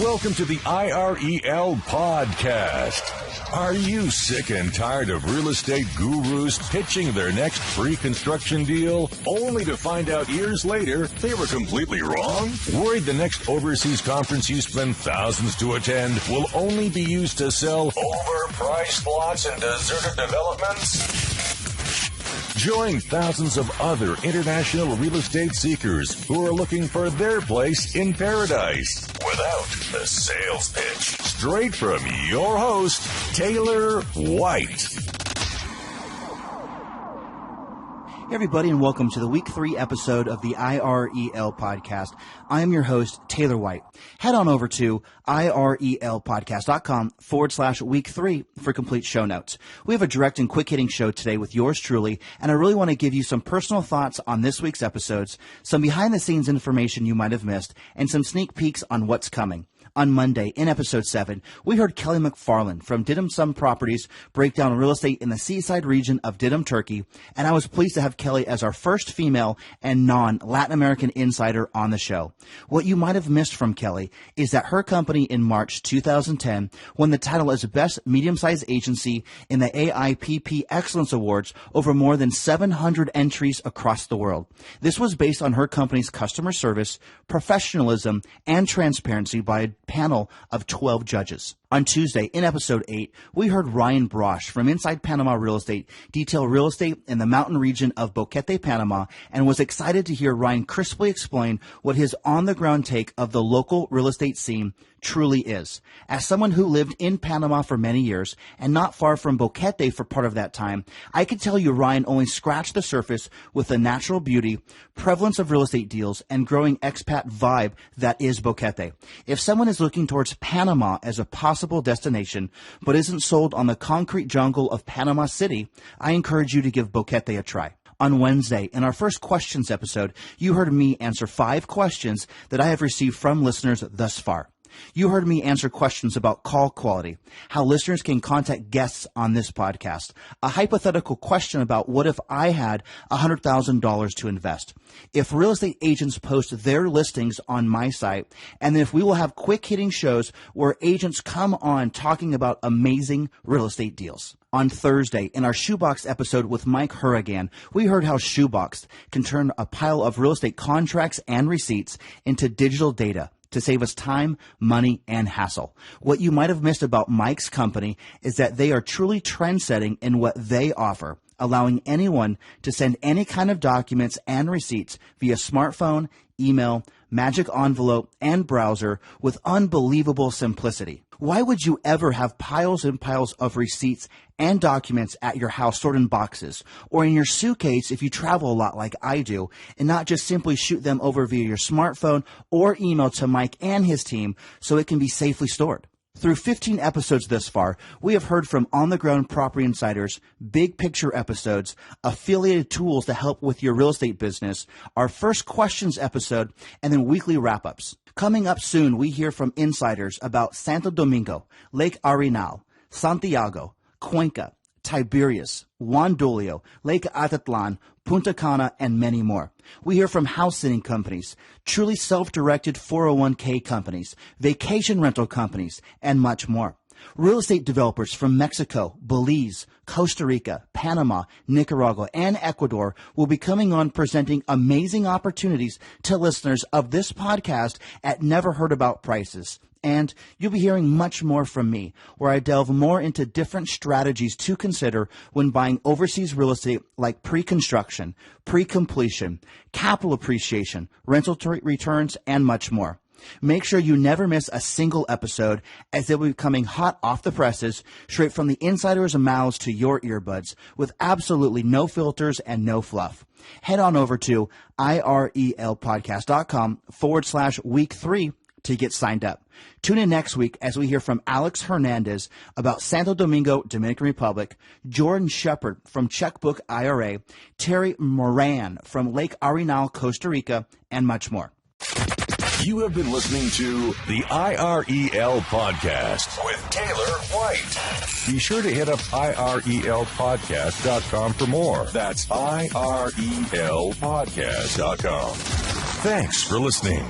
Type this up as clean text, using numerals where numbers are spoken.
Welcome to the IREL podcast. Are you sick and tired of real estate gurus pitching their next pre-construction deal, only to find out years later they were completely wrong? Worried the next overseas conference you spend thousands to attend will only be used to sell overpriced lots and deserted developments? Join thousands of other international real estate seekers who are looking for their place in paradise without the sales pitch. Straight from your host, Taylor White. Hey everybody, and welcome to the Week 3 episode of the IREL podcast. I am your host, Taylor White. Head on over to irelpodcast.com/week 3 for complete show notes. We have a direct and quick-hitting show today with yours truly, and I really want to give you some personal thoughts on this week's episodes, some behind-the-scenes information you might have missed, and some sneak peeks on what's coming. On Monday, in Episode 7, we heard Kelly Macfarlane from Didim Sum Properties break down real estate in the seaside region of Didim, Turkey, and I was pleased to have Kelly as our first female and non-Latin American insider on the show. What you might have missed from Kelly is that her company in March 2010 won the title as Best Medium-Sized Agency in the AIPP Excellence Awards over more than 700 entries across the world. This was based on her company's customer service, professionalism, and transparency by a panel of 12 judges. On Tuesday, in Episode 8, we heard Ryan Braasch from Inside Panama Real Estate detail real estate in the mountain region of Boquete, Panama, and was excited to hear Ryan crisply explain what his on-the-ground take of the local real estate scene truly is. As someone who lived in Panama for many years and not far from Boquete for part of that time, I can tell you Ryan only scratched the surface with the natural beauty, prevalence of real estate deals, and growing expat vibe that is Boquete. If someone is looking towards Panama as a possible destination, but isn't sold on the concrete jungle of Panama City, I encourage you to give Boquete a try. On Wednesday, in our first questions episode, you heard me answer 5 questions that I have received from listeners thus far. You heard me answer questions about call quality, how listeners can contact guests on this podcast, a hypothetical question about what if I had $100,000 to invest, if real estate agents post their listings on my site, and then if we will have quick-hitting shows where agents come on talking about amazing real estate deals. On Thursday, in our Shoebox episode with Mike Hurrigan, we heard how Shoebox can turn a pile of real estate contracts and receipts into digital data to save us time, money, and hassle. What you might have missed about Mike's company is that they are truly trend-setting in what they offer, allowing anyone to send any kind of documents and receipts via smartphone, email, magic envelope, and browser with unbelievable simplicity. Why would you ever have piles and piles of receipts and documents at your house stored in boxes or in your suitcase if you travel a lot like I do, and not just simply shoot them over via your smartphone or email to Mike and his team so it can be safely stored? Through 15 episodes thus far, we have heard from on-the-ground property insiders, big picture episodes, affiliated tools to help with your real estate business, our first questions episode, and then weekly wrap-ups. Coming up soon, we hear from insiders about Santo Domingo, Lake Arenal, Santiago, Cuenca, Tiberias, Juan Dolio, Lake Atitlan, Punta Cana, and many more. We hear from house sitting companies, truly self-directed 401k companies, vacation rental companies, and much more. Real estate developers from Mexico, Belize, Costa Rica, Panama, Nicaragua, and Ecuador will be coming on presenting amazing opportunities to listeners of this podcast at never heard about prices. And you'll be hearing much more from me, where I delve more into different strategies to consider when buying overseas real estate like pre-construction, pre-completion, capital appreciation, rental returns, and much more. Make sure you never miss a single episode, as they'll be coming hot off the presses, straight from the insiders' mouths to your earbuds, with absolutely no filters and no fluff. Head on over to irelpodcast.com/week 3 to get signed up. Tune in next week as we hear from Alex Hernandez about Santo Domingo, Dominican Republic, Jordan Shepard from Checkbook IRA, Terry Moran from Lake Arenal, Costa Rica, and much more. You have been listening to the IREL Podcast with Taylor White. Be sure to hit up IRELpodcast.com for more. That's IRELpodcast.com. Thanks for listening.